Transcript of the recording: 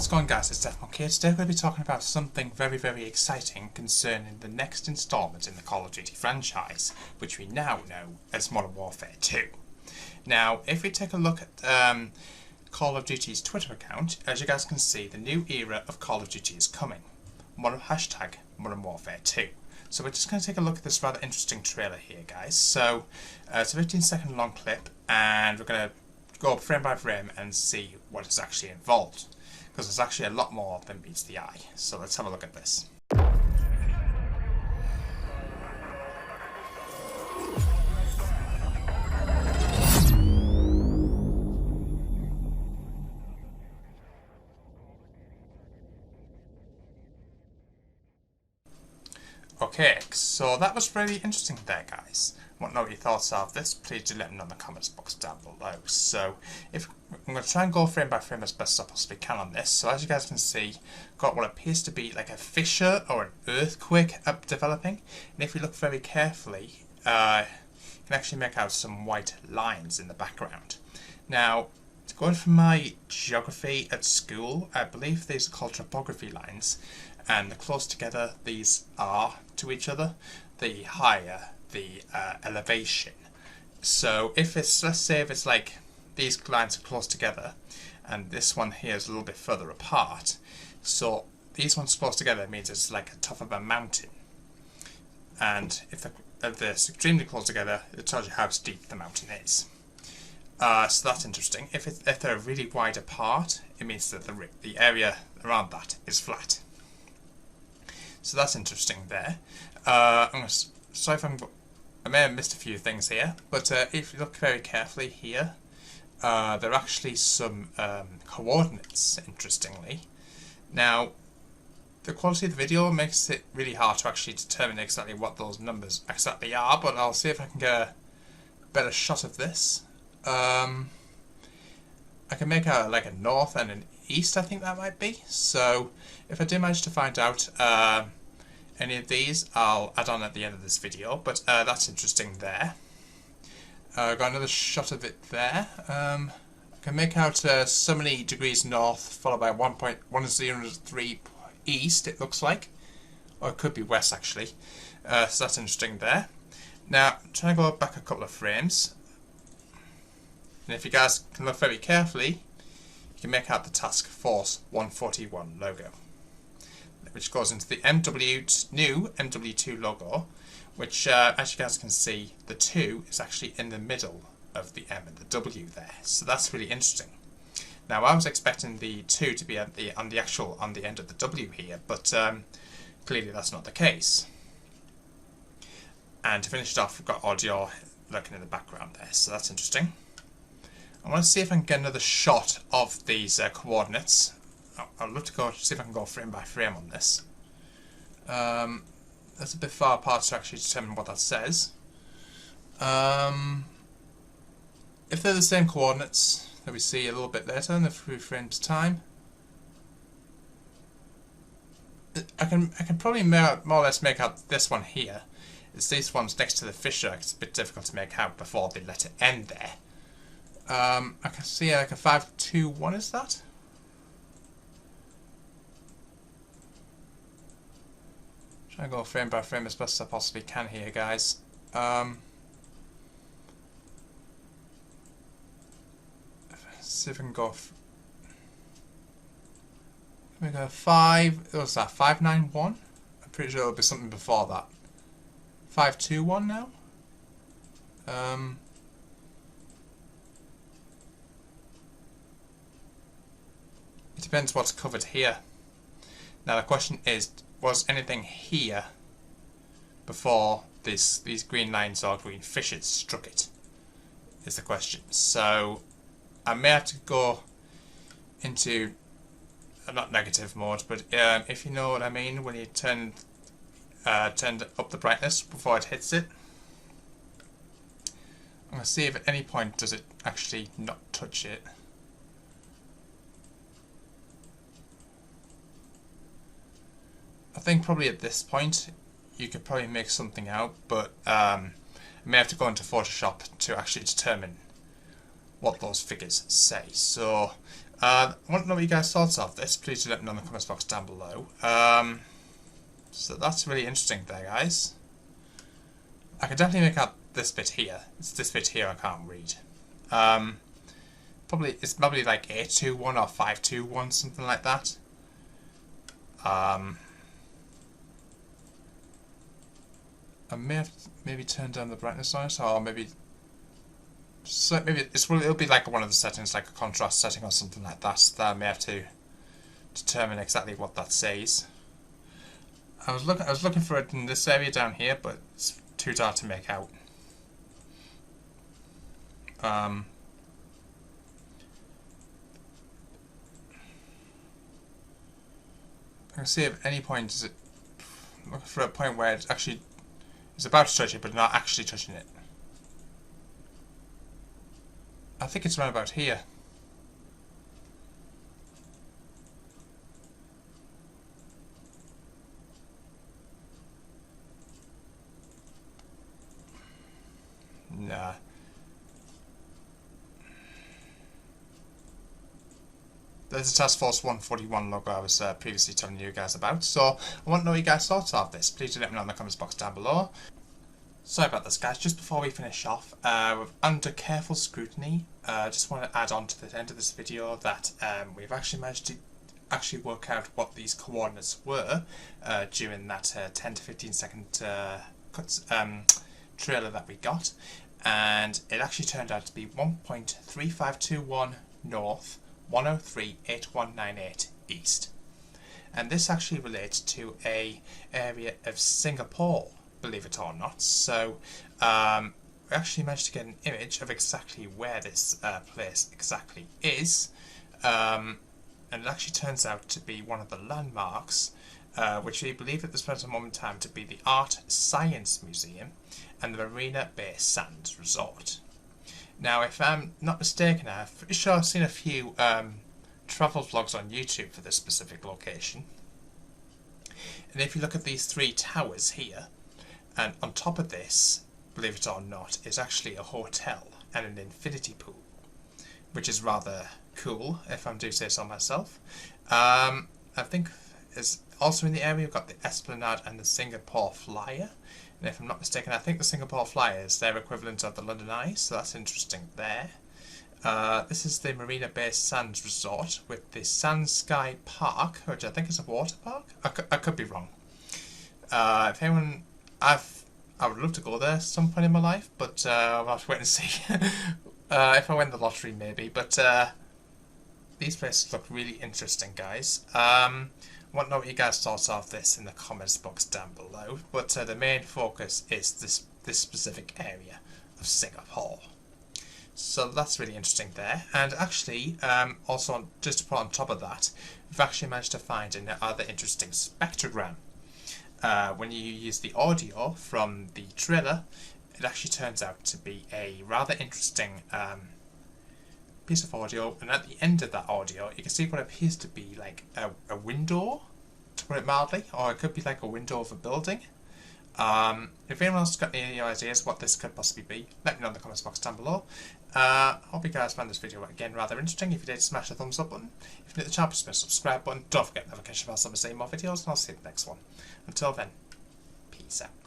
What's going on, guys? It's Deathmark here. Today we're going to be talking about something very exciting concerning the next installment in the Call of Duty franchise, which we now know as Modern Warfare 2. Now, if we take a look at Call of Duty's Twitter account, as you guys can see, the new era of Call of Duty is coming. Hashtag Modern Warfare 2. So we're just going to take a look at this rather interesting trailer here, guys. So it's a 15-second long clip, and we're going to go frame by frame and see what is actually involved, because there's actually a lot more than meets the eye. So let's have a look at this. Okay, so that was really interesting there, guys. I want to know what your thoughts are of this. Please do let me know in the comments box down below. So, I'm going to try and go frame by frame as best as I possibly can on this. So as you guys can see, got what appears to be like a fissure or an earthquake developing. And if you look very carefully, you can actually make out some white lines in the background. Now, going from my geography at school, I believe these are called topography lines. And the closer together these are to each other, the higher the elevation. So if it's, let's say if it's like these lines are close together and this one here is a little bit further apart, so these ones close together means it's like a top of a mountain. And if they're extremely close together, it tells you how steep the mountain is. So that's interesting. If they're really wide apart, it means that the area around that is flat. So that's interesting there. Sorry if I may have missed a few things here, but if you look very carefully here, there are actually some coordinates, interestingly. Now, the quality of the video makes it really hard to actually determine exactly what those numbers exactly are, but I'll see if I can get a better shot of this. I can make out like a north and an east, I think that might be. So if I do manage to find out any of these, I'll add on at the end of this video, but that's interesting there. Got another shot of it there. I can make out so many degrees north followed by 1.103 east, it looks like, or it could be west actually. So that's interesting there. Now I'm trying to go back a couple of frames, and if you guys can look very carefully, you can make out the Task Force 141 logo, which goes into the new MW2 logo, which as you guys can see, the 2 is actually in the middle of the M and the W there. So that's really interesting. Now I was expecting the 2 to be on the end of the W here, but clearly that's not the case. And to finish it off, we've got audio lurking in the background there, so that's interesting. I want to see if I can get another shot of these coordinates. I'd love to go see if I can go frame by frame on this. That's a bit far apart to actually determine what that says. If they're the same coordinates that we see a little bit later in a few frames time, I can probably more or less make out this one here. It's these ones next to the fissure. It's a bit difficult to make out before the letter N there. I can see like a 521, is that? Try and go frame by frame as best as I possibly can here, guys. See if I can go. Can we go 5? What was that? 591? I'm pretty sure it'll be something before that. 521 now. It depends what's covered here. Now the question is, was anything here before these green lines or green fissures struck it? Is the question. So I may have to go into not negative mode, but if you know what I mean, when you turn up the brightness before it hits it. I'm going to see if at any point does it actually not touch it. I think probably at this point you could probably make something out, but I may have to go into Photoshop to actually determine what those figures say. So I want to know what you guys thought of this. Please do let me know in the comments box down below. So that's really interesting there, guys. I can definitely make out this bit here. It's this bit here I can't read. It's probably like 821 or 521, something like that. I may have maybe turn down the brightness on it, or maybe it'll be like one of the settings, like a contrast setting or something like that. That I may have to determine exactly what that says. I was looking for it in this area down here, but it's too dark to make out. I can see at any point is it looking for a point where it actually is about to touch it, but not actually touching it. I think it's around about here. Nah. There's the Task Force 141 logo I was previously telling you guys about. So I want to know what you guys thought of this. Please do let me know in the comments box down below. Sorry about this, guys. Just before we finish off, under careful scrutiny, just want to add on to the end of this video that we've actually managed to work out what these coordinates were during that 10 to 15 second trailer that we got, and it actually turned out to be 1.3521 north, 1038198 east, and this actually relates to a area of Singapore, believe it or not. So we actually managed to get an image of exactly where this place exactly is, and it actually turns out to be one of the landmarks which we believe at this present moment in time to be the Art Science Museum and the Marina Bay Sands Resort. Now, if I'm not mistaken, I've seen a few travel vlogs on YouTube for this specific location. And if you look at these three towers here, and on top of this, believe it or not, is actually a hotel and an infinity pool, which is rather cool, if I do say so myself. I think is also in the area we've got the Esplanade and the Singapore Flyer. And if I'm not mistaken, I think the Singapore Flyer is their equivalent of the London Eye, so that's interesting there. This is the Marina Bay Sands Resort with the Sand Sky Park, which I think is a water park. I could be wrong. If anyone, I would love to go there at some point in my life, but I'll have to wait and see. If I win the lottery, maybe. But these places look really interesting, guys. I want to know what you guys thought of this in the comments box down below. But the main focus is this specific area of Singapore. So that's really interesting there. And actually, also just to put on top of that, we've actually managed to find another interesting spectrogram. When you use the audio from the trailer, it actually turns out to be a rather interesting piece of audio, and at the end of that audio you can see what appears to be like a window, to put it mildly, or it could be like a window of a building. If anyone else has got any ideas what this could possibly be, let me know in the comments box down below. Hope you guys found this video again rather interesting. If you did, smash the thumbs up button. If you're new to the channel, smash the subscribe button. Don't forget the notification bell so I see more videos, and I'll see you in the next one. Until then, peace out.